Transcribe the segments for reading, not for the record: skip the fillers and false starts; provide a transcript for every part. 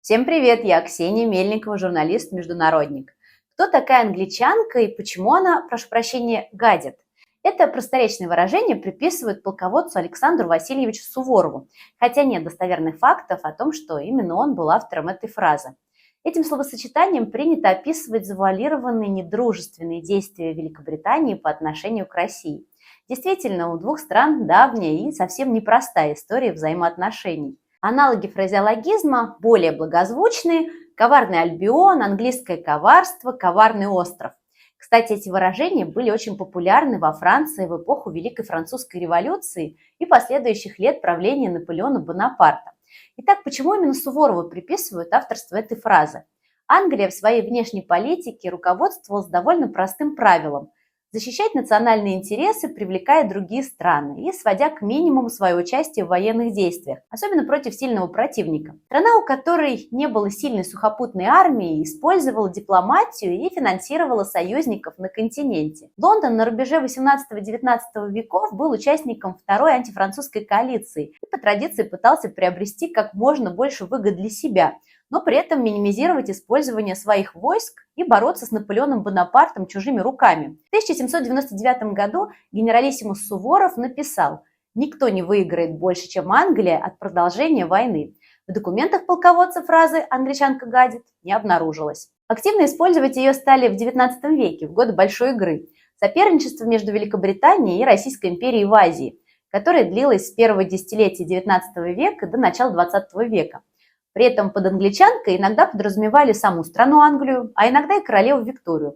Всем привет, я Ксения Мельникова, журналист-международник. Кто такая англичанка и почему она, прошу прощения, гадит? Это просторечное выражение приписывают полководцу Александру Васильевичу Суворову, хотя нет достоверных фактов о том, что именно он был автором этой фразы. Этим словосочетанием принято описывать завуалированные недружественные действия Великобритании по отношению к России. Действительно, у двух стран давняя и совсем непростая история взаимоотношений. Аналоги фразеологизма более благозвучные: коварный Альбион, английское коварство, коварный остров. Кстати, эти выражения были очень популярны во Франции в эпоху Великой Французской революции и последующих лет правления Наполеона Бонапарта. Итак, почему именно Суворову приписывают авторство этой фразы? Англия в своей внешней политике руководствовалась довольно простым правилом: защищать национальные интересы, привлекая другие страны и сводя к минимуму свое участие в военных действиях, особенно против сильного противника. Страна, у которой не было сильной сухопутной армии, использовала дипломатию и финансировала союзников на континенте. Лондон на рубеже 18-19 веков был участником второй антифранцузской коалиции и по традиции пытался приобрести как можно больше выгод для себя, но при этом минимизировать использование своих войск и бороться с Наполеоном Бонапартом чужими руками. В 1799 году генералиссимус Суворов написал: «Никто не выиграет больше, чем Англия, от продолжения войны». В документах полководца фразы «англичанка гадит» не обнаружилось. Активно использовать ее стали в XIX веке, в годы Большой игры. Соперничество между Великобританией и Российской империей в Азии, которое длилось с первого десятилетия XIX века до начала XX века. При этом под англичанкой иногда подразумевали саму страну Англию, а иногда и королеву Викторию.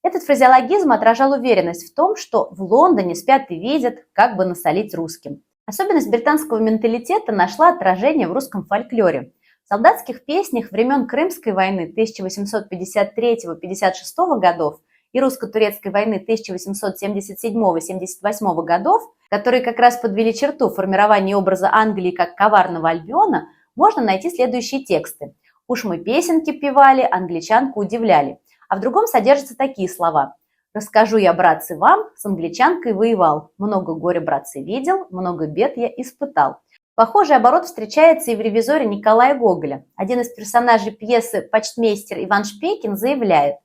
Этот фразеологизм отражал уверенность в том, что в Лондоне спят и видят, как бы насолить русским. Особенность британского менталитета нашла отражение в русском фольклоре. В солдатских песнях времен Крымской войны 1853-56 годов и русско-турецкой войны 1877-78 годов, которые как раз подвели черту формирования образа Англии как коварного Альбиона, можно найти следующие тексты. «Уж мы песенки певали, англичанку удивляли». А в другом содержатся такие слова: «Расскажу я, братцы, вам, с англичанкой воевал. Много горя, братцы, видел, много бед я испытал». Похожий оборот встречается и в «Ревизоре» Николая Гоголя. Один из персонажей пьесы почтмейстер Иван Шпейкин заявляет: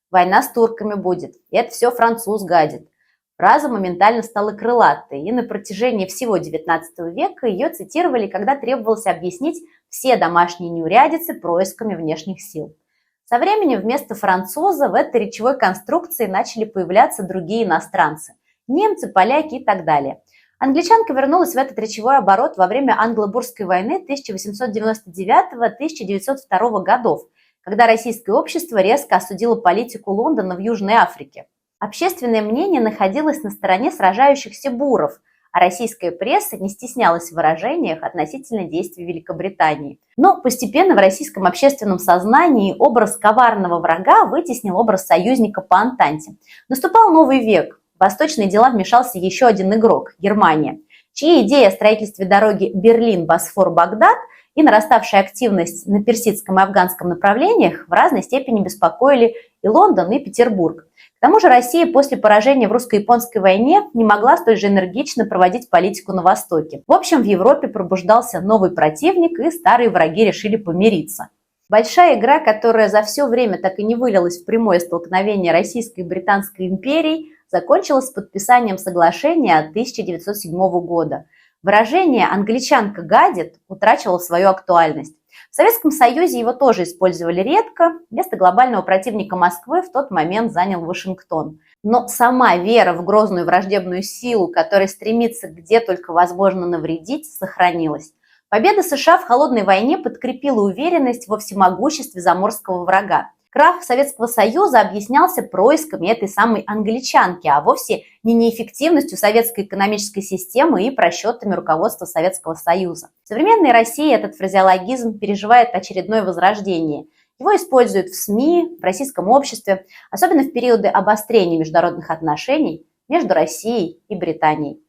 «Война с турками будет, и это все француз гадит». Фраза моментально стала крылатой, и на протяжении всего XIX века ее цитировали, когда требовалось объяснить все домашние неурядицы происками внешних сил. Со временем вместо француза в этой речевой конструкции начали появляться другие иностранцы – немцы, поляки и так далее. Англичанка вернулась в этот речевой оборот во время Англо-Бурской войны 1899-1902 годов, когда российское общество резко осудило политику Лондона в Южной Африке. Общественное мнение находилось на стороне сражающихся буров, а российская пресса не стеснялась в выражениях относительно действий Великобритании. Но постепенно в российском общественном сознании образ коварного врага вытеснил образ союзника по Антанте. Наступал новый век. В восточные дела вмешался еще один игрок – Германия, чьи идеи о строительстве дороги Берлин-Босфор-Багдад и нараставшая активность на персидском и афганском направлениях в разной степени беспокоили и Лондон, и Петербург. К тому же Россия после поражения в русско-японской войне не могла столь же энергично проводить политику на Востоке. В общем, в Европе пробуждался новый противник, и старые враги решили помириться. Большая игра, которая за все время так и не вылилась в прямое столкновение Российской и Британской империй, закончилась подписанием соглашения 1907 года. Выражение «англичанка гадит» утратило свою актуальность. В Советском Союзе его тоже использовали редко. Место глобального противника Москвы в тот момент занял Вашингтон. Но сама вера в грозную враждебную силу, которая стремится где только возможно навредить, сохранилась. Победа США в холодной войне подкрепила уверенность во всемогуществе заморского врага. Крах Советского Союза объяснялся происками этой самой англичанки, а вовсе не неэффективностью советской экономической системы и просчетами руководства Советского Союза. В современной России этот фразеологизм переживает очередное возрождение. Его используют в СМИ, в российском обществе, особенно в периоды обострения международных отношений между Россией и Британией.